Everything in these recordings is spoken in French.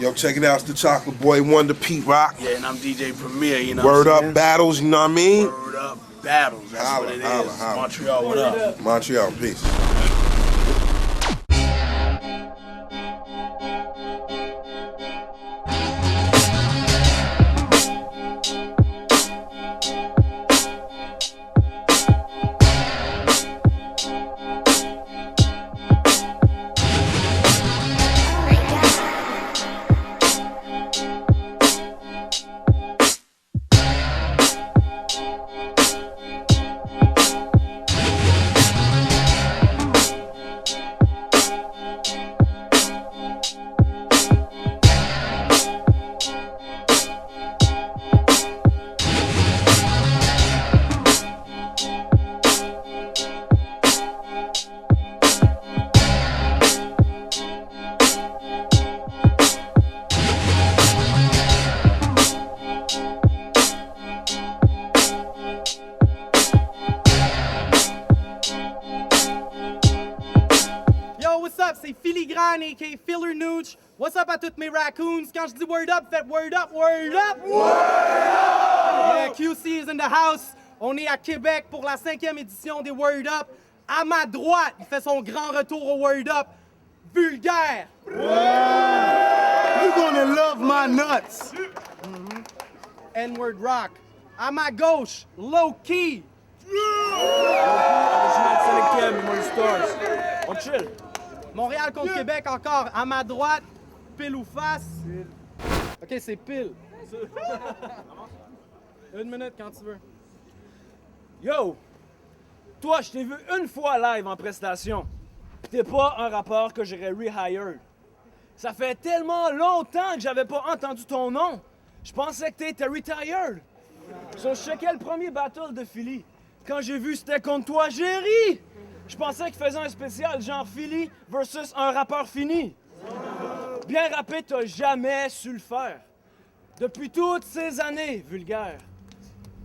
Yo, check it out. It's the Chocolate Boy, Wonder Pete Rock. Yeah, and I'm DJ Premier, you know Word what I'm up saying? battles, you know what I mean? Word up battles, that's Holla, what it holla, is. holla. Montreal, what up? Montreal, peace. C'est Filigrane a.k.a. Filler Nooch. What's up à toutes mes raccoons? Quand je dis word up, faites word up, word up! Word up! Yeah, QC is in the house. On est à Québec pour la 5e édition des Word Up. À ma droite, il fait son grand retour au Word Up. Vulgaire! You're gonna love my nuts! N-word rock. À ma gauche, Low Key. On chill. Montréal contre Québec encore. À ma droite, pile ou face? OK, c'est pile. Une minute quand tu veux. Yo! Toi, je t'ai vu une fois live en prestation. Pis t'es pas un rappeur que j'aurais rehired. Ça fait tellement longtemps que j'avais pas entendu ton nom. Je pensais que t'étais retired. So, je checkais le premier battle de Philly. Quand j'ai vu c'était contre toi, j'ai ri! Je pensais qu'il faisait un spécial genre Philly versus un rappeur fini. Bien rappé, t'as jamais su le faire. Depuis toutes ces années, vulgaire.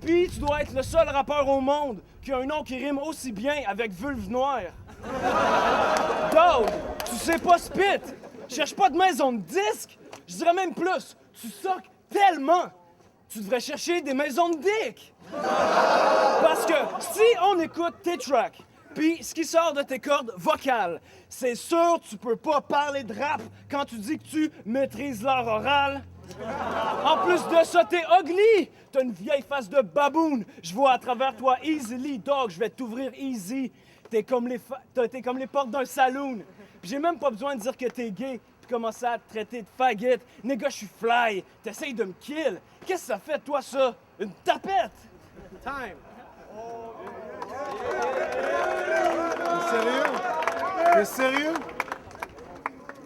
Puis tu dois être le seul rappeur au monde qui a un nom qui rime aussi bien avec vulve noire. Dog, tu sais pas spit. Cherche pas de maison de disque. Je dirais même plus, tu soques tellement. Tu devrais chercher des maisons de dick. Parce que si on écoute tes tracks, puis ce qui sort de tes cordes vocales, c'est sûr tu peux pas parler de rap quand tu dis que tu maîtrises l'art oral. En plus de ça, t'es ugly! T'as une vieille face de baboon. Je vois à travers toi easily, dog, je vais t'ouvrir easy. T'es comme les portes d'un saloon. Puis j'ai même pas besoin de dire que t'es gay, puis commencer à te traiter de faggot. Nigga, je suis fly. T'essayes de me kill. Qu'est-ce que ça fait, toi, ça? Une tapette! Time. T'es sérieux? T'es sérieux?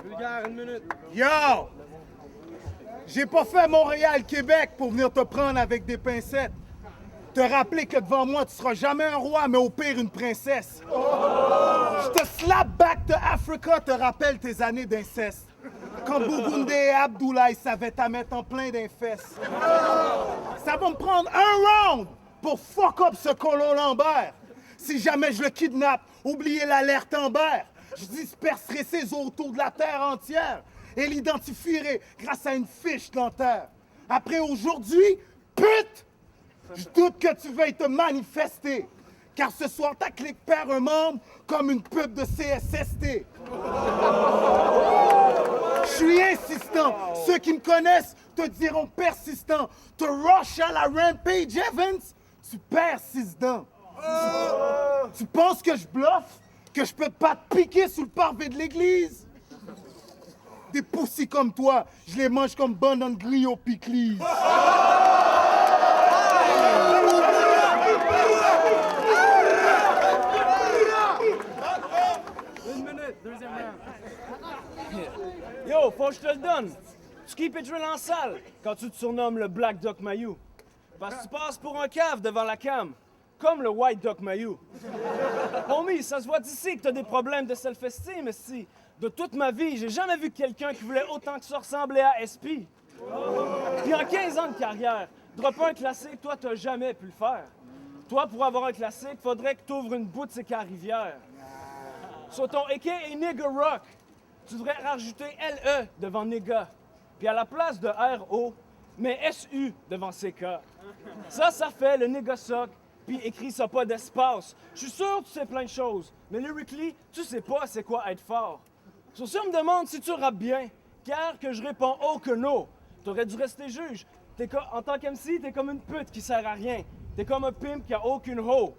Vulgaire, une minute. Yo! J'ai pas fait Montréal-Québec pour venir te prendre avec des pincettes. Te rappeler que devant moi, tu seras jamais un roi, mais au pire, une princesse. Je te slap back to Africa, te rappelle tes années d'inceste. Quand Bougoundé et Abdoulaye savaient ta mettre en plein d'infestes. Ça va me prendre un round pour fuck up ce colon Lambert. Si jamais je le kidnappe, oubliez l'alerte Amber. Je disperserai ses os autour de la terre entière et l'identifierai grâce à une fiche dentaire. Après aujourd'hui, pute, je doute que tu veuilles te manifester. Car ce soir, ta clique perd un membre comme une pub de CSST. Je suis insistant. Ceux qui me connaissent te diront persistant. Te rush à la Rampage Evans, tu perds 6 dents. Tu penses que je bluffe? Que je peux pas te piquer sous le parvis de l'église? Des poussis comme toi, je les mange comme banane grille au piclis. Une minute, deuxième round. Yo, faut que je te le donne. Tu keep it real en salle quand tu te surnommes le Black Doc Mayou. Parce que tu passes pour un cave devant la cam, comme le White Doc Mayou. Homie, ça se voit d'ici que t'as des problèmes de self-esteem, mais si, de toute ma vie, j'ai jamais vu quelqu'un qui voulait autant que ça ressembler à SP. Puis en 15 ans de carrière, dropper un classique, toi, t'as jamais pu le faire. Toi, pour avoir un classique, faudrait que t'ouvres une boutique à Rivière. Sur ton A.K.A. Nigga Rock, tu devrais rajouter LE devant Nigga. Puis à la place de R-O, mets S-U devant CK. Ça fait le nigga sock, puis écris ça pas d'espace. Je suis sûr que tu sais plein de choses, mais lyrically, tu sais pas c'est quoi être fort. Sur ça, on me demande si tu rappes bien, car que je réponds oh que non. T'aurais dû rester juge. En tant qu'MC, t'es comme une pute qui sert à rien. T'es comme un pimp qui a aucune hoe.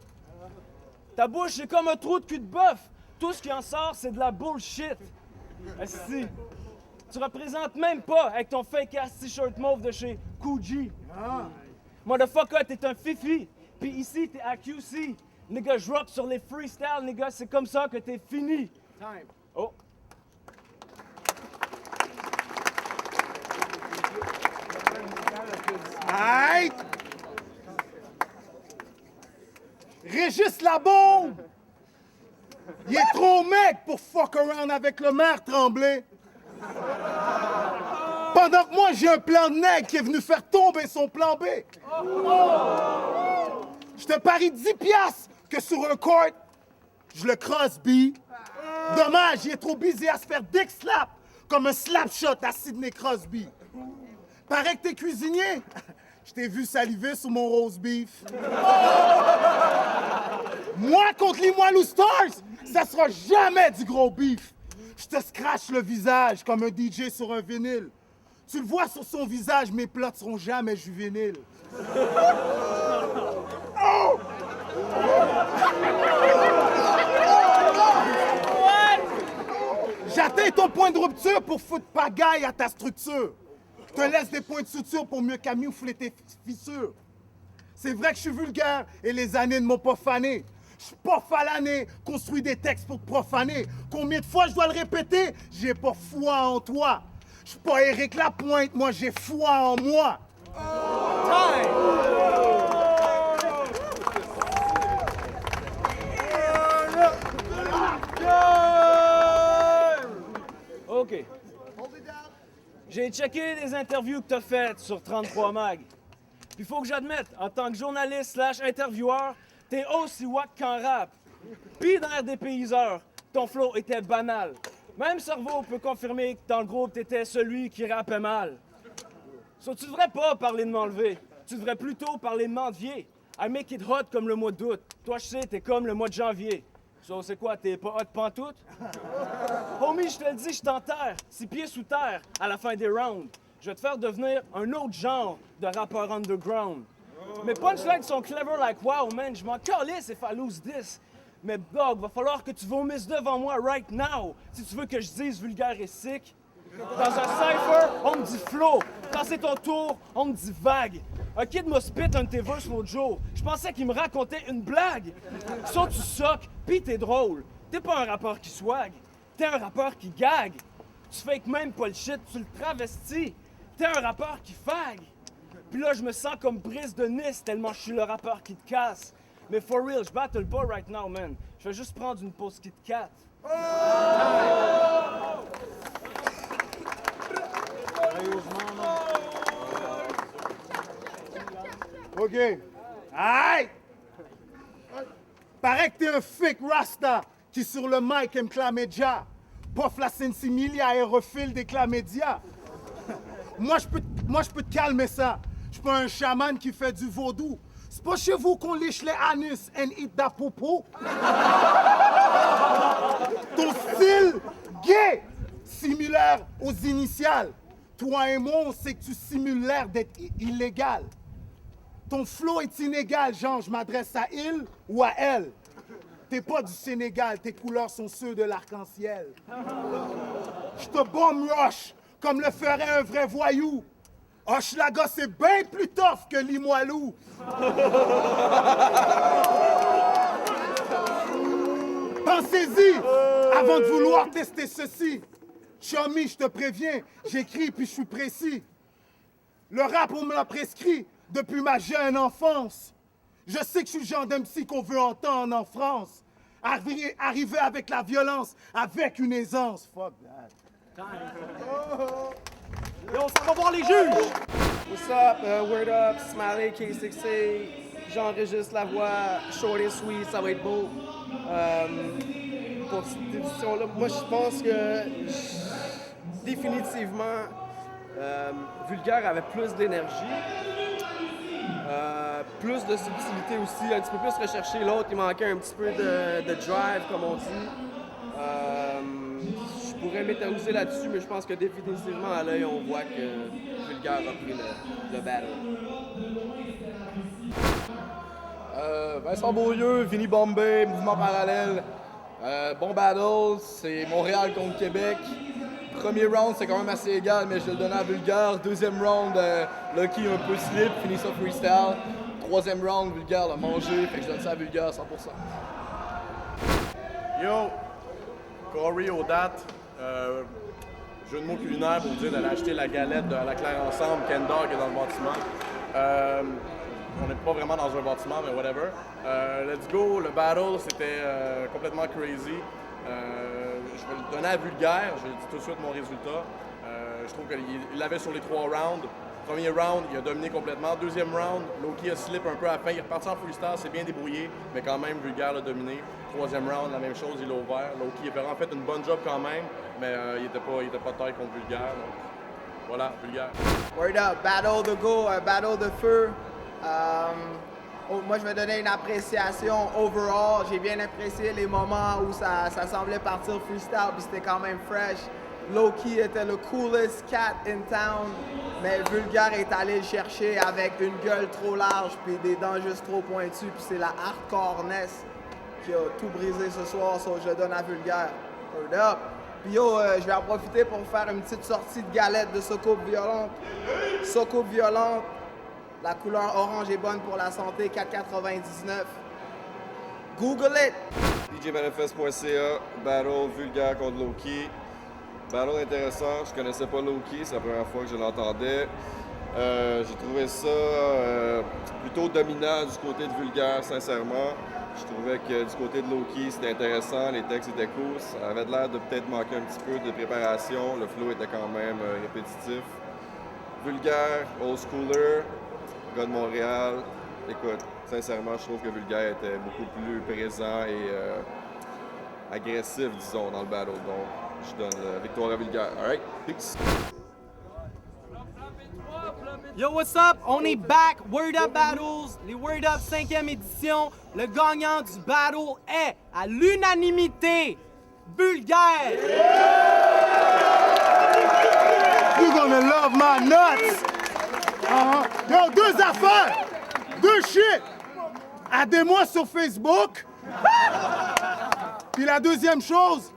Ta bouche, c'est comme un trou de cul de bœuf. Tout ce qui en sort, c'est de la bullshit. Asti. Tu représentes même pas avec ton fake-ass t-shirt mauve de chez Coogee. Motherfucker, t'es un fifi. Puis ici, t'es à QC. Nigga, je rock sur les freestyles, nigga, c'est comme ça que t'es fini. Time. Oh. Aïe! Régis Labombe! Il est trop mec pour fuck around avec le maire Tremblay. Pendant que moi, j'ai un plan de nègre qui est venu faire tomber son plan B. Je te parie 10 piastres que sur un court, je le Crosby. Dommage, il est trop busy à se faire dick slap comme un slap shot à Sidney Crosby. Paraît que t'es cuisinier. Je t'ai vu saliver sur mon roast beef. Moi contre les Moilou Stars, ça sera jamais du gros beef. Je te scratch le visage comme un DJ sur un vinyle. Tu le vois sur son visage, mes plots seront jamais juvéniles. Oh! J'atteins ton point de rupture pour foutre pagaille à ta structure. Je te laisse des points de suture pour mieux camoufler tes fissures. C'est vrai que je suis vulgaire et les années ne m'ont pas fané. Je suis pas falané, construis des textes pour te profaner. Combien de fois je dois le répéter? J'ai pas foi en toi. Je suis pas Éric Lapointe, moi j'ai foi en moi. OK. J'ai checké les interviews que t'as faites sur 33 Mag. Puis faut que j'admette, en tant que journaliste / intervieweur, t'es aussi wack qu'en rap. Puis dans RDPiseur, ton flow était banal. Même Cerveau peut confirmer que dans le groupe, t'étais celui qui rappait mal. So, tu devrais pas parler de m'enlever. Tu devrais plutôt parler de m'envier. I make it hot comme le mois d'août. Toi, je sais, t'es comme le mois de janvier. So, c'est quoi, t'es pas hot pantoute? Homie, je te le dis, je t'enterre, 6 pieds sous terre, à la fin des rounds. Je vais te faire devenir un autre genre de rappeur underground. Mes punchlines sont clever like wow, man. Je m'en calisse if I lose this. Mais dog, va falloir que tu vomisses devant moi right now si tu veux que je dise vulgaire et sick. Dans un cypher, on me dit flow. Quand c'est ton tour, on me dit vague. Un kid m'a spit un de tes verses l'autre jour. Je pensais qu'il me racontait une blague. Ça, tu soques, pis t'es drôle. T'es pas un rappeur qui swag. T'es un rappeur qui gag. Tu fake même pas le shit, tu le travestis. T'es un rappeur qui fag. Puis là, je me sens comme Brice de Nice tellement je suis le rappeur qui te casse. Mais for real, je battle pas right now, man. Je vais juste prendre une pause Kit Kat. OK. Aïe! Paraît que t'es un fake Rasta qui sur le mic aime chlamydia. Pof la sensimilia et refile des chlamydia. Moi, je peux te calmer ça. Je suis pas un chaman qui fait du vaudou. C'est pas chez vous qu'on liche les anus and eat da popo. Ton style gay, similaire aux initiales. Toi et moi, on sait que tu simules l'air d'être illégal. Ton flow est inégal, genre, je m'adresse à il ou à elle. T'es pas du Sénégal, tes couleurs sont ceux de l'arc-en-ciel. Je te bomb rush comme le ferait un vrai voyou. Hochelaga, c'est bien plus tough que Limoilou. Pensez-y avant de vouloir tester ceci. Chummy, je te préviens, j'écris puis je suis précis. Le rap, on me l'a prescrit depuis ma jeune enfance. Je sais que je suis le genre d'MC qu'on veut entendre en France. Arriver avec la violence, avec une aisance. Fuck that. Et on s'en va voir les juges! What's up? Word up, Smiley, K6A, j'enregistre la voix, short and sweet, ça va être beau. Pour cette édition-là, moi je pense que définitivement, Vulgaire avait plus d'énergie, plus de subtilité aussi, un petit peu plus recherché. L'autre, il manquait un petit peu de drive, comme on dit. Je pourrais m'éterniser là-dessus, mais je pense que définitivement, à l'œil, on voit que Vulgaire a pris le battle. Vincent Beaulieu, Vinny Bombay, Mouvement Parallèle. Bon battle, c'est Montréal contre Québec. Premier round, c'est quand même assez égal, mais je vais le donner à Vulgaire. Deuxième round, Lucky un peu slip, finit ça freestyle. Troisième round, Vulgaire l'a mangé, fait que je donne ça à Vulgaire 100%. Yo, Corey aux dates. Jeu de mots culinaire pour dire d'aller acheter la galette de la Claire Ensemble. Ken Dog est dans le bâtiment. On n'est pas vraiment dans un bâtiment, mais whatever. Let's go. Le battle, c'était complètement crazy. Je vais le donner à Vulgaire. Je dis tout de suite mon résultat. Je trouve qu'il l'avait sur les 3 rounds. Premier round, il a dominé complètement. Deuxième round, Loki a slip un peu à la fin. Il est reparti en freestyle, c'est bien débrouillé, mais quand même, Vulgaire l'a dominé. Troisième round, la même chose, il l'a ouvert. Loki a vraiment fait une bonne job quand même, mais il était pas de taille contre Vulgaire. Donc, voilà, Vulgaire. Word up, battle de go, battle de feu. Moi, je vais donner une appréciation overall. J'ai bien apprécié les moments où ça semblait partir freestyle, puis c'était quand même fresh. Loki était le coolest cat in town, mais Vulgaire est allé le chercher avec une gueule trop large puis des dents juste trop pointues, puis c'est la hardcoreness qui a tout brisé ce soir, so je donne à Vulgaire. Word up! Puis yo, je vais en profiter pour faire une petite sortie de galette de Soucoupe Violente. Soucoupe Violente, la couleur orange est bonne pour la santé, 4,99. Google it! DJManifest.ca, battle Vulgaire contre Loki. Battle intéressant, je connaissais pas Loki, c'est la première fois que je l'entendais. J'ai trouvé ça plutôt dominant du côté de Vulgaire, sincèrement. Je trouvais que du côté de Loki, c'était intéressant, les textes étaient cool. Ça avait l'air de peut-être manquer un petit peu de préparation, le flow était quand même répétitif. Vulgaire, old schooler, gars de Montréal. Écoute, sincèrement, je trouve que Vulgaire était beaucoup plus présent et agressif, disons, dans le battle. Donc, je donne la victoire à Vulgaire. Alright, peace. Yo, what's up? On est back. Word Up Battles, les Word Up 5e édition. Le gagnant du battle est, à l'unanimité, Vulgaire. You're gonna love my nuts! Yo, 2 affaires! 2 shit! Aidez-moi sur Facebook! Puis la deuxième chose,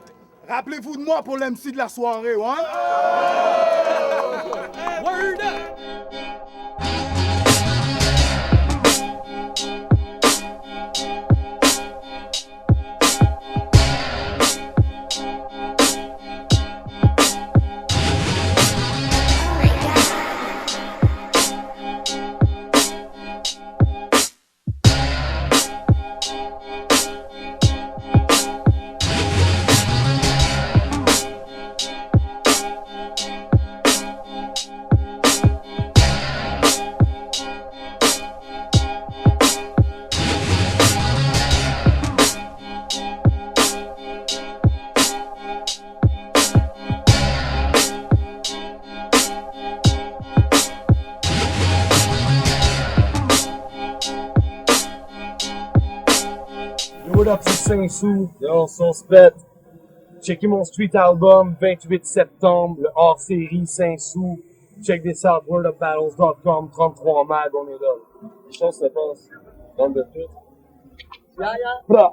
rappelez-vous de moi pour l'MC de la soirée, ouais? Word Up! Word Up, c'est Saint-Sou, on se pète. Checkez mon street album, 28 septembre, le hors-série Saint-Sou. Check this out, wordupbattles.com, 33 mag, on est là. Je pense que ça passe. Dans le tout. Yeah.